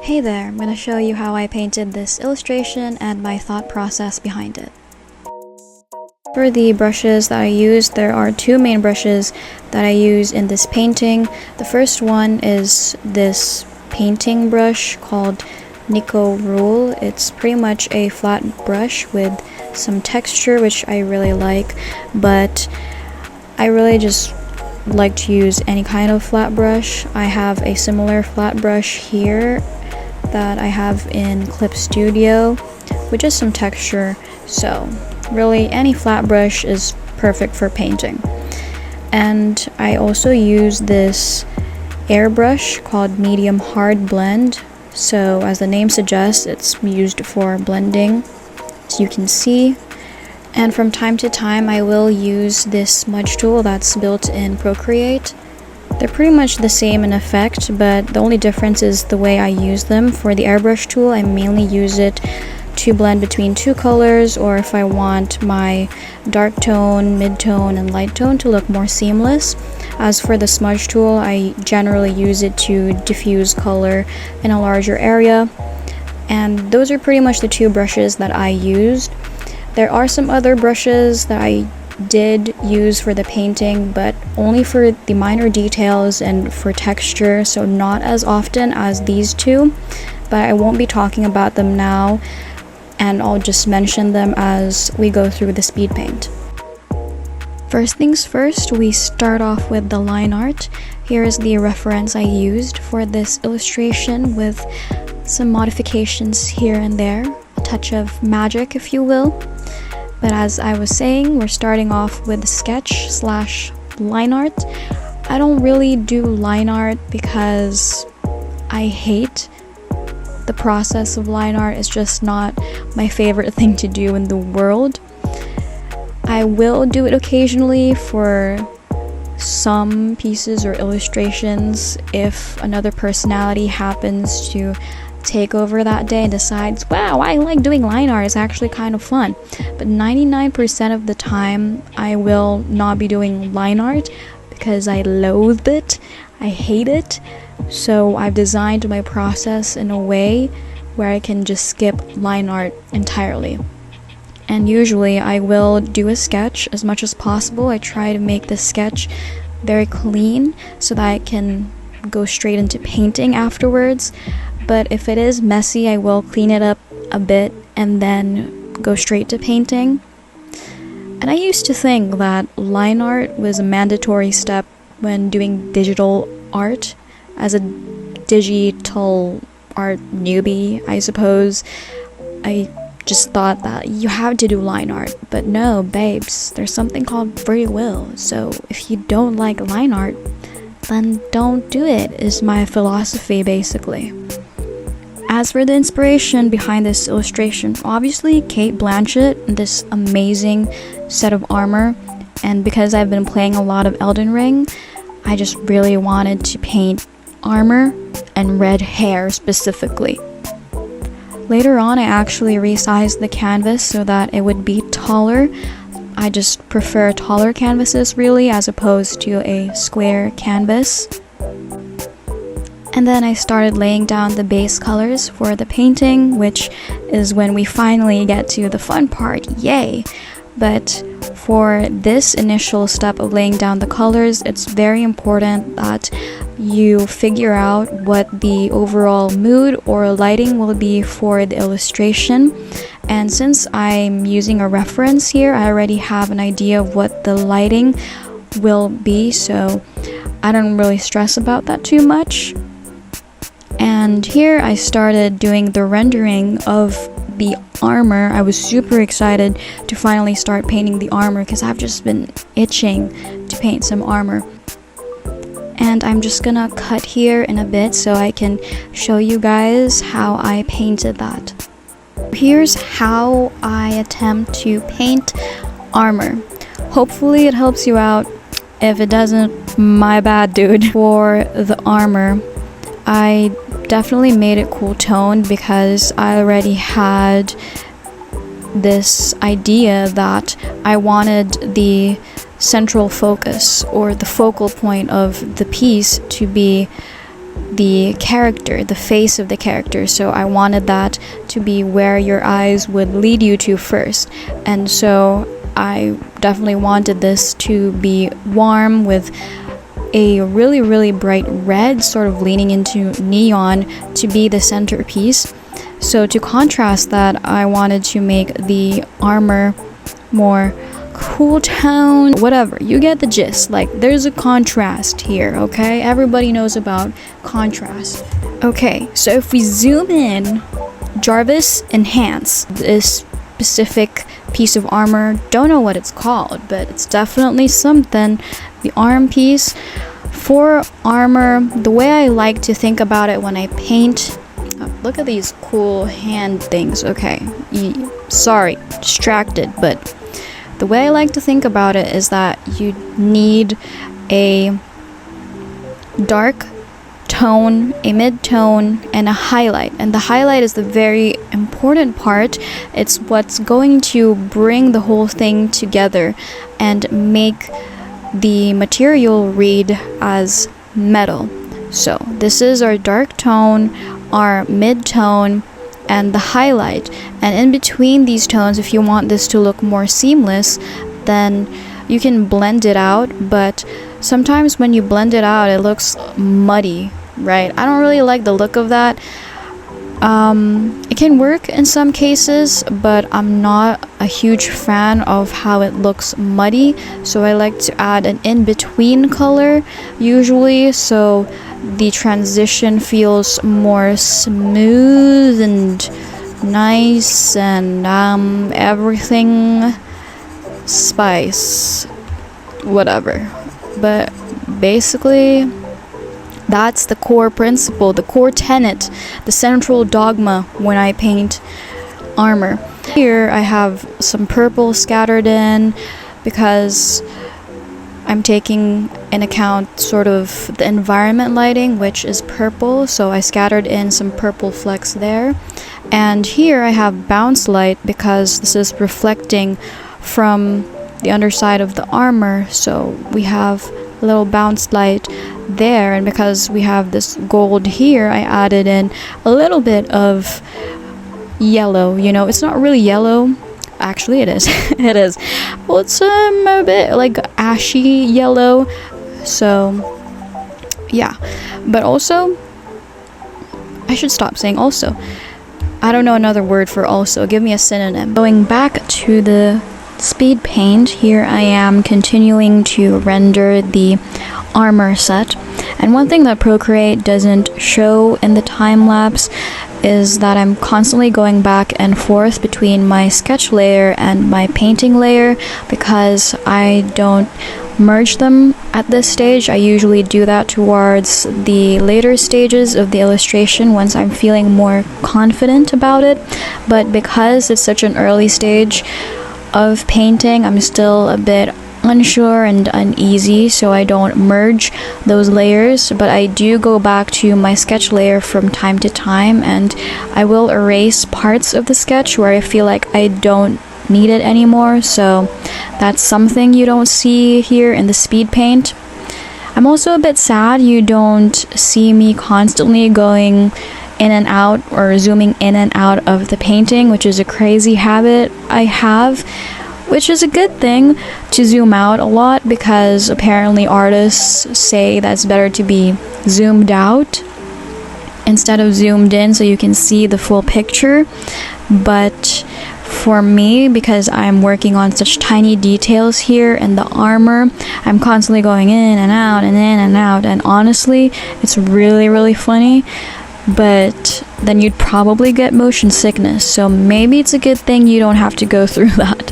Hey there, I'm going to show you how I painted this illustration and my thought process behind it. For the brushes that I used, there are two main brushes that I use in this painting. The first one is this painting brush called Nico Rule. It's pretty much a flat brush with some texture, which I really like, but I really just like to use any kind of flat brush. I have a similar flat brush here that I have in Clip Studio with just some texture, so really any flat brush is perfect for painting. And I also use this airbrush called Medium Hard Blend, so as the name suggests, it's used for blending, as you can see. And from time to time I will use this smudge tool that's built in Procreate. They're pretty much the same in effect, but the only difference is the way I use them. For the airbrush tool, I mainly use it to blend between two colors, or if I want my dark tone, mid-tone, and light tone to look more seamless. As for the smudge tool, I generally use it to diffuse color in a larger area. And those are pretty much the two brushes that I used. There are some other brushes that I did use for the painting, but only for the minor details and for texture, so not as often as these two, but I won't be talking about them now, and I'll just mention them as we go through the speed paint. First things first, we start off with the line art. Here is the reference I used for this illustration with some modifications here and there, a touch of magic if you will. But as I was saying, we're starting off with sketch slash line art. I don't really do line art because I hate the process of line art. It's just not my favorite thing to do in the world. I will do it occasionally for some pieces or illustrations if another personality happens to take over that day and decides, wow, I like doing line art, it's actually kind of fun. But 99% of the time I will not be doing line art because I loathe it, I hate it. So I've designed my process in a way where I can just skip line art entirely. And usually I will do a sketch as much as possible. I try to make the sketch very clean so that I can go straight into painting afterwards. But if it is messy, I will clean it up a bit and then go straight to painting. And I used to think that line art was a mandatory step when doing digital art. As a digital art newbie, I suppose, I just thought that you have to do line art. But no, babes, there's something called free will. So if you don't like line art, then don't do it, is my philosophy basically. As for the inspiration behind this illustration, obviously Cate Blanchett, this amazing set of armor, and because I've been playing a lot of Elden Ring, I just really wanted to paint armor and red hair specifically. Later on, I actually resized the canvas so that it would be taller. I just prefer taller canvases really, as opposed to a square canvas. And then I started laying down the base colors for the painting, which is when we finally get to the fun part, yay! But for this initial step of laying down the colors, it's very important that you figure out what the overall mood or lighting will be for the illustration. And since I'm using a reference here, I already have an idea of what the lighting will be, so I don't really stress about that too much. And here I started doing the rendering of the armor. I was super excited to finally start painting the armor because I've just been itching to paint some armor. And I'm just gonna cut here in a bit so I can show you guys how I painted that. Here's how I attempt to paint armor. Hopefully it helps you out. If it doesn't, my bad, dude. For the armor, I definitely made it cool toned because I already had this idea that I wanted the central focus or the focal point of the piece to be the character, the face of the character. So I wanted that to be where your eyes would lead you to first. And so I definitely wanted this to be warm with a really, really bright red, sort of leaning into neon, to be the centerpiece. So to contrast that, I wanted to make the armor more cool tone, whatever, you get the gist. Like, there's a contrast here, okay? Everybody knows about contrast. Okay, so if we zoom in, Jarvis enhance this specific piece of armor. Don't know what it's called, but it's definitely something. The arm piece for armor, the way I like to think about it when I paint, look at these cool hand things. Okay, sorry, distracted, but the way I like to think about it is that you need a dark tone, a mid-tone, and a highlight. And the highlight is the very important part. It's what's going to bring the whole thing together and make the material read as metal. So this is our dark tone, our mid-tone, and the highlight. And in between these tones, if you want this to look more seamless, then you can blend it out. But sometimes when you blend it out, it looks muddy, right? I don't really like the look of that. It can work in some cases, but I'm not a huge fan of how it looks muddy. So I like to add an in-between color usually, so the transition feels more smooth and nice, and everything spice, whatever. But basically, that's the core principle, the core tenet, the central dogma when I paint armor. Here I have some purple scattered in because I'm taking in account sort of the environment lighting, which is purple, so I scattered in some purple flecks there. And here I have bounce light because this is reflecting from the underside of the armor, so we have a little bounce light there. And because we have this gold here, I added in a little bit of yellow. You know, it's not really yellow. Actually, it is. It is. Well, it's a bit like ashy yellow. So, yeah. But also, I should stop saying also. I don't know another word for also. Give me a synonym. Going back to the speed paint, here I am continuing to render the armor set. And one thing that Procreate doesn't show in the time lapse is that I'm constantly going back and forth between my sketch layer and my painting layer because I don't merge them at this stage. I usually do that towards the later stages of the illustration once I'm feeling more confident about it. But because it's such an early stage of painting, I'm still a bit unsure and uneasy, so I don't merge those layers, but I do go back to my sketch layer from time to time, and I will erase parts of the sketch where I feel like I don't need it anymore. So that's something you don't see here in the speed paint. I'm also a bit sad you don't see me constantly going in and out or zooming in and out of the painting, which is a crazy habit I have, which is a good thing to zoom out a lot because apparently artists say that's better to be zoomed out instead of zoomed in so you can see the full picture. But for me, because I'm working on such tiny details here in the armor, I'm constantly going in and out and in and out, and honestly, it's really, really funny. But then you'd probably get motion sickness, so maybe it's a good thing you don't have to go through that.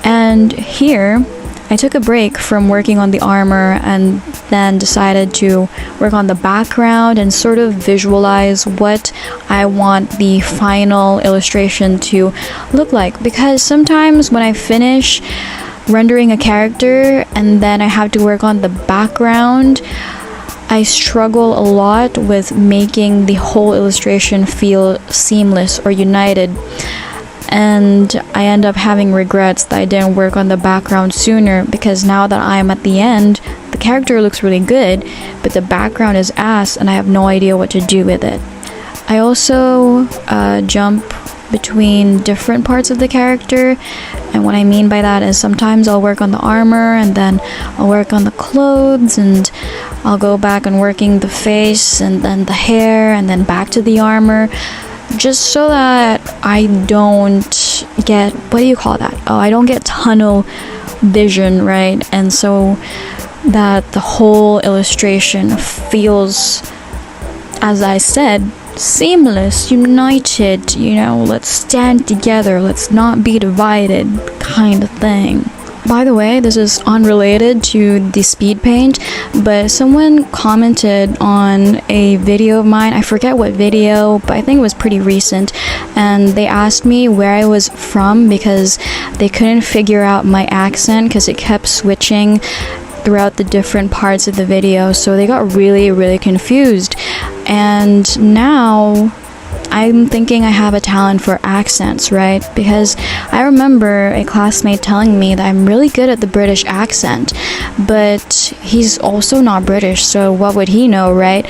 And here, I took a break from working on the armor and then decided to work on the background and sort of visualize what I want the final illustration to look like. Because sometimes when I finish rendering a character and then I have to work on the background, I struggle a lot with making the whole illustration feel seamless or united. And I end up having regrets that I didn't work on the background sooner, because now that I'm at the end, the character looks really good, but the background is ass and I have no idea what to do with it. I also jump between different parts of the character, and what I mean by that is sometimes I'll work on the armor and then I'll work on the clothes, and I'll go back on working the face and then the hair and then back to the armor, just so that I don't get, what do you call that? Oh, I don't get tunnel vision, right? And so that the whole illustration feels, as I said, seamless, united, you know, let's stand together, let's not be divided kind of thing. By the way, this is unrelated to the speed paint, but someone commented on a video of mine, I forget what video, but I think it was pretty recent, and they asked me where I was from because they couldn't figure out my accent because it kept switching throughout the different parts of the video, so they got really confused. And now I'm thinking I have a talent for accents, right? Because I remember a classmate telling me that I'm really good at the British accent, but he's also not British, so what would he know, right?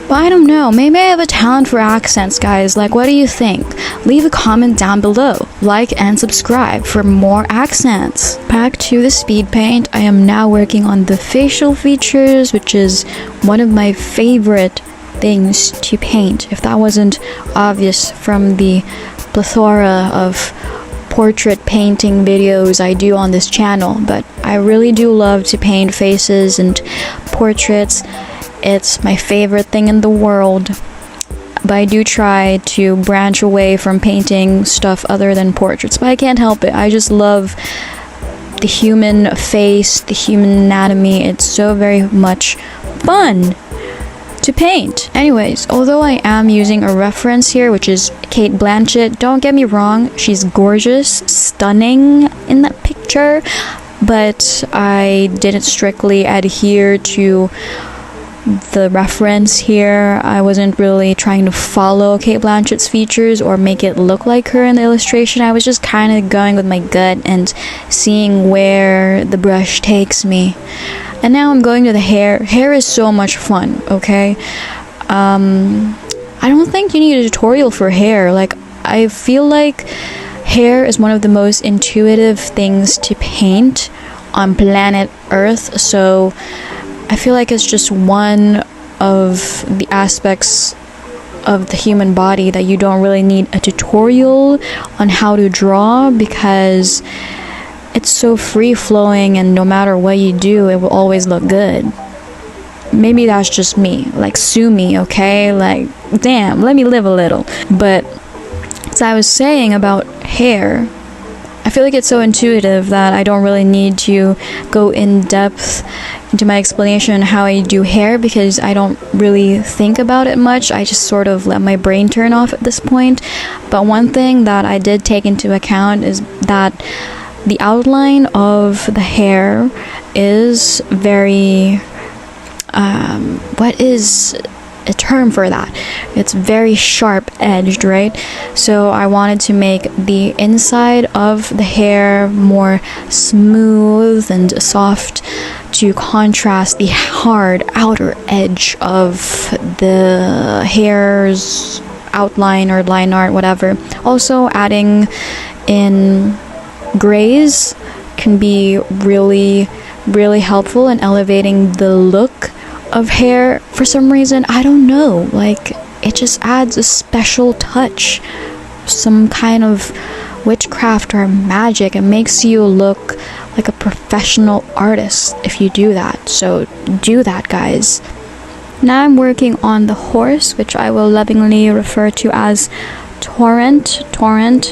But I don't know, maybe I have a talent for accents, guys. Like, what do you think? Leave a comment down below, like and subscribe for more accents. Back to the speed paint, I am now working on the facial features, which is one of my favorite things to paint, if that wasn't obvious from the plethora of portrait painting videos I do on this channel. But I really do love to paint faces and portraits. It's my favorite thing in the world, but I do try to branch away from painting stuff other than portraits, but I can't help it. I just love the human face, the human anatomy. It's so very much fun to paint. Anyways, although I am using a reference here, which is Cate Blanchett, don't get me wrong, she's gorgeous, stunning in that picture, but I didn't strictly adhere to the reference here. I wasn't really trying to follow Cate Blanchett's features or make it look like her in the illustration. I was just kind of going with my gut and seeing where the brush takes me. And now I'm going to the hair. Hair is so much fun, okay? I don't think you need a tutorial for hair. Like, I feel like hair is one of the most intuitive things to paint on planet Earth, so I feel like it's just one of the aspects of the human body that you don't really need a tutorial on how to draw, because it's so free-flowing and no matter what you do, it will always look good. Maybe that's just me. Like, sue me, okay? Like, damn, let me live a little. But as I was saying about hair, I feel like it's so intuitive that I don't really need to go in depth into my explanation on how I do hair, because I don't really think about it much. I just sort of let my brain turn off at this point. But one thing that I did take into account is that the outline of the hair is very, what is a term for that? It's very sharp edged, right? So I wanted to make the inside of the hair more smooth and soft to contrast the hard outer edge of the hair's outline or line art, whatever. Also, adding in grays can be really helpful in elevating the look of hair. For some reason, I don't know, like, it just adds a special touch, some kind of witchcraft or magic. It makes you look like a professional artist if you do that. So do that, guys. Now I'm working on the horse, which I will lovingly refer to as Torrent,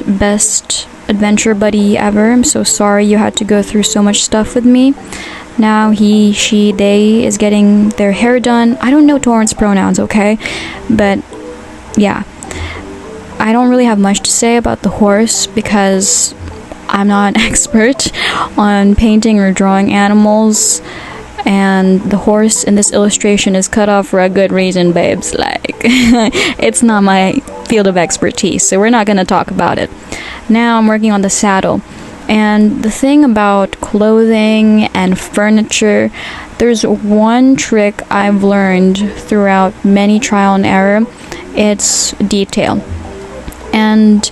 best adventure buddy ever. I'm so sorry you had to go through so much stuff with me. Now he, she, they is getting their hair done. I don't know Torrent's pronouns, okay? But yeah, I don't really have much to say about the horse because I'm not an expert on painting or drawing animals, and the horse in this illustration is cut off for a good reason, babes. Like, it's not my field of expertise, so we're not gonna talk about it. Now I'm working on the saddle. And the thing about clothing and furniture, there's one trick I've learned throughout many trial and error. It's detail. And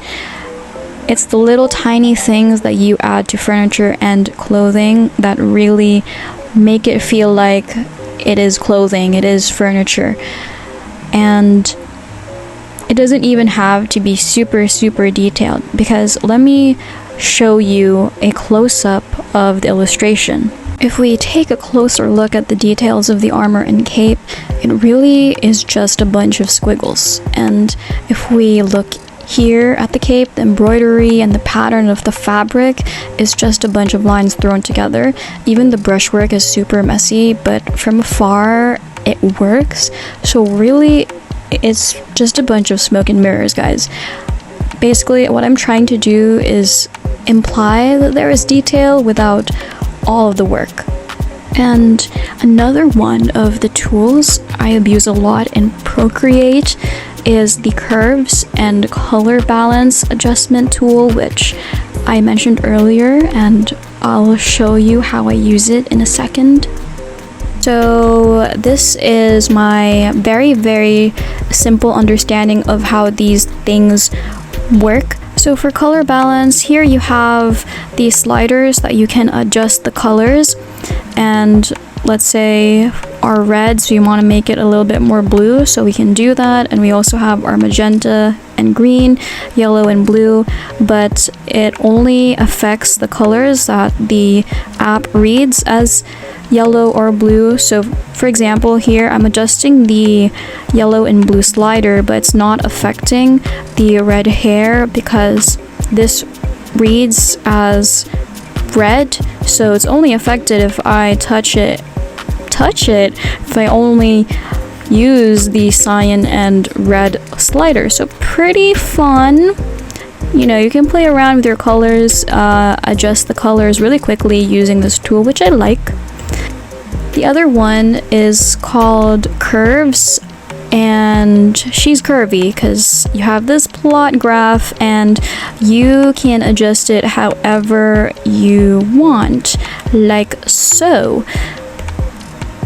it's the little tiny things that you add to furniture and clothing that really make it feel like it is clothing, it is furniture. And it doesn't even have to be super detailed, because let me show you a close-up of the illustration. If we take a closer look at the details of the armor and cape, it really is just a bunch of squiggles. And if we look here at the cape, the embroidery and the pattern of the fabric is just a bunch of lines thrown together. Even the brushwork is super messy, but from afar it works. So really, it's just a bunch of smoke and mirrors, guys. Basically, what I'm trying to do is imply that there is detail without all of the work. And another one of the tools I abuse a lot in Procreate is the curves and color balance adjustment tool, which I mentioned earlier, and I'll show you how I use it in a second. So this is my very simple understanding of how these things work. So for color balance, here you have these sliders that you can adjust the colors, and let's say our red, so you want to make it a little bit more blue, so we can do that. And we also have our magenta and green, yellow and blue, but it only affects the colors that the app reads as yellow or blue. So for example, here I'm adjusting the yellow and blue slider, but it's not affecting the red hair because this reads as red, so it's only affected if I touch it if I only use the cyan and red slider. So pretty fun. You know, you can play around with your colors, adjust the colors really quickly using this tool, which I like. The other one is called Curves, and she's curvy because you have this plot graph and you can adjust it however you want, like so.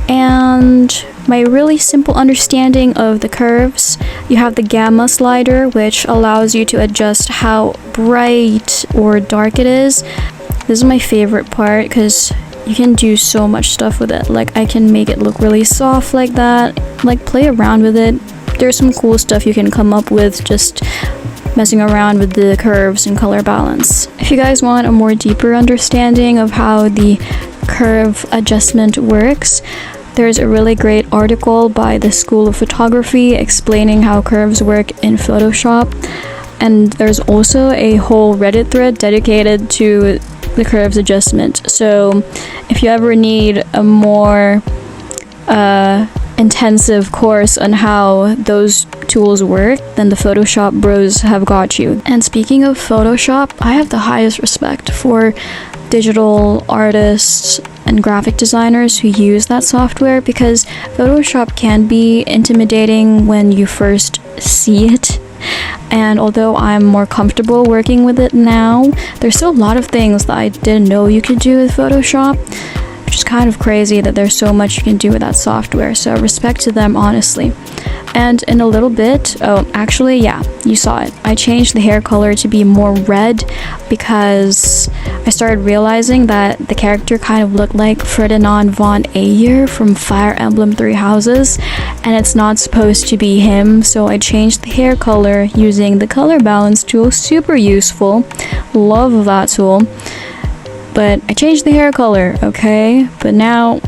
And my really simple understanding of the curves, you have the gamma slider, which allows you to adjust how bright or dark it is. This is my favorite part because you can do so much stuff with it. Like, I can make it look really soft like that, like play around with it. There's some cool stuff you can come up with just messing around with the curves and color balance. If you guys want a more deeper understanding of how the curve adjustment works, there's a really great article by the School of Photography explaining how curves work in Photoshop. And there's also a whole Reddit thread dedicated to the curves adjustment. So if you ever need a more intensive course on how those tools work, then the Photoshop bros have got you. And speaking of Photoshop, I have the highest respect for digital artists and graphic designers who use that software, because Photoshop can be intimidating when you first see it. And although I'm more comfortable working with it now, there's still a lot of things that I didn't know you could do with Photoshop, which is kind of crazy that there's so much you can do with that software. So respect to them, honestly. And in a little bit, oh, actually, yeah, you saw it. I changed the hair color to be more red because I started realizing that the character kind of looked like Ferdinand von Aegir from Fire Emblem Three Houses, and it's not supposed to be him, so I changed the hair color using the color balance tool. Super useful. Love that tool. But I changed the hair color, okay? But now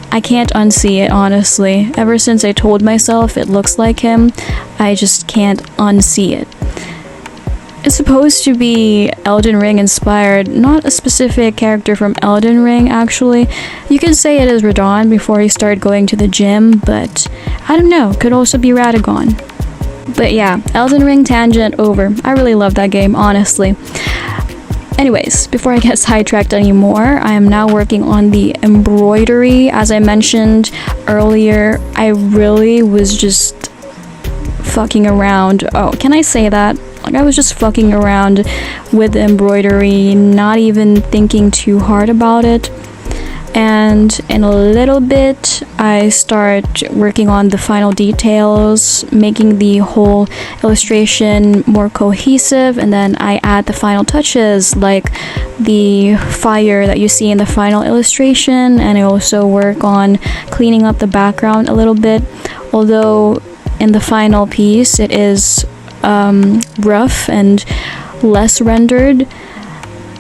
I can't unsee it, honestly. Ever since I told myself it looks like him, I just can't unsee it. It's supposed to be Elden Ring inspired, not a specific character from Elden Ring, actually. You could say it is Radahn before he started going to the gym, but I don't know, could also be Radahn. But yeah, Elden Ring tangent over. I really love that game, honestly. Anyways, before I get sidetracked anymore, I am now working on the embroidery. As I mentioned earlier, I really was just fucking around. Oh, can I say that? Like, I was just fucking around with the embroidery, not even thinking too hard about it. And in a little bit, I start working on the final details, making the whole illustration more cohesive, and then I add the final touches, like the fire that you see in the final illustration, and I also work on cleaning up the background a little bit, although in the final piece it is rough and less rendered.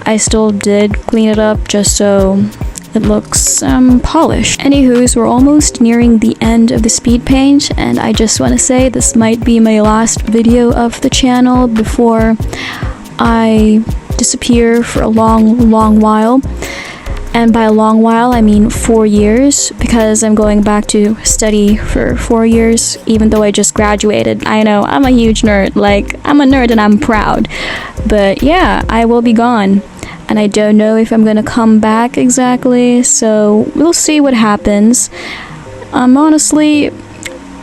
I still did clean it up just so it looks polished. Anywho's, we're almost nearing the end of the speed paint, and I just want to say this might be my last video of the channel before I disappear for a long while. And by a long while, I mean 4 years, because I'm going back to study for 4 years, even though I just graduated. I know, I'm a huge nerd. Like, I'm a nerd and I'm proud. But yeah, I will be gone. And I don't know if I'm gonna come back exactly, so we'll see what happens. Honestly,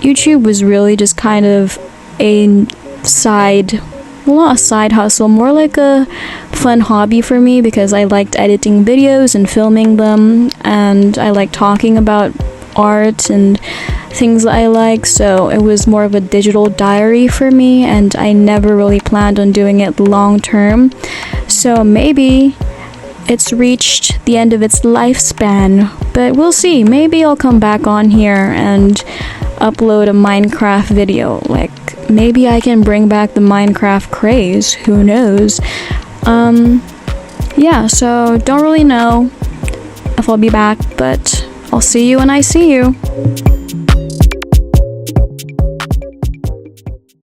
YouTube was really just kind of a side, well, not a side hustle, more like a fun hobby for me, because I liked editing videos and filming them, and I like talking about art and things that I like, so it was more of a digital diary for me, and I never really planned on doing it long term. So maybe it's reached the end of its lifespan, but we'll see. Maybe I'll come back on here and upload a Minecraft video. Like, maybe I can bring back the Minecraft craze, who knows. Yeah, so don't really know if I'll be back, but I'll see you when I see you.